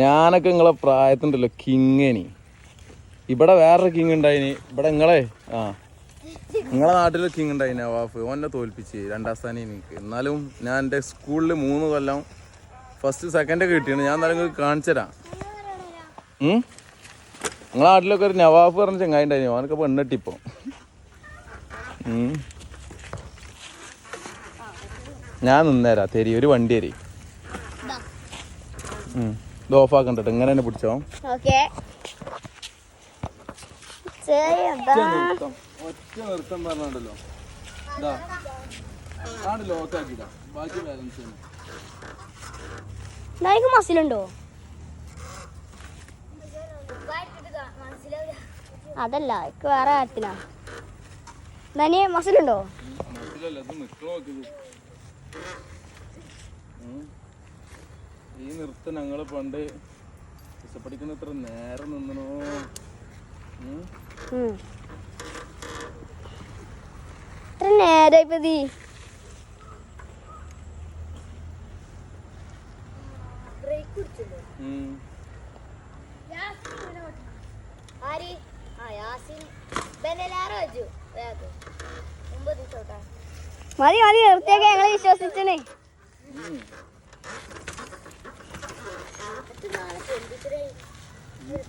ഞാനൊക്കെ നിങ്ങളെ പ്രായത്തിണ്ടല്ലോ കിങ്ങേനി. ഇവിടെ വേറൊരു കിങ് ഉണ്ടായിന്. ഇവിടെ നിങ്ങളെ നിങ്ങളെ നാട്ടിൽ കിങ് ഉണ്ടായി നവാഫ്. ഓനെ തോൽപ്പിച്ച് 2ാം സ്ഥാനം എനിക്ക്. എന്നാലും ഞാൻ എൻ്റെ സ്കൂളിൽ 3 കൊല്ലം ഫസ്റ്റ് സെക്കൻഡൊക്കെ കിട്ടിയാണ്. ഞാൻ എന്നാലും നിങ്ങൾക്ക് കാണിച്ചുതരാം. നിങ്ങളെ നാട്ടിലൊക്കെ ഒരു നവാഫ് പറഞ്ഞ ചങ്ങായി ഉണ്ടായിന്. അവനൊക്കെ പെണ്ണെട്ടിപ്പോൾ. ഞാൻ നിന്നേരാ തരി ഒരു വണ്ടി തരി. ഇത് ഓഫാക്കണ്ടോ? ഇങ്ങനെ തന്നെ പിടിച്ചോ. ഒറ്റ നിർത്തം പറഞ്ഞല്ലോ. ലോക്കാക്കിട്ടാ ബാക്കി ബാലൻസ് മസിലുണ്ടോ? അതല്ല വേറെ കാര്യത്തിനാ. മസിലുണ്ടോ? ഈ നൃത്തം ഞങ്ങള് പണ്ട് പഠിക്കുന്ന ഇത്ര നേരം നിന്നണോ? നേരായിപ്പതി മതി മതി നിർത്തിയൊക്കെ ഞങ്ങള് വിശ്വസിച്ചേ.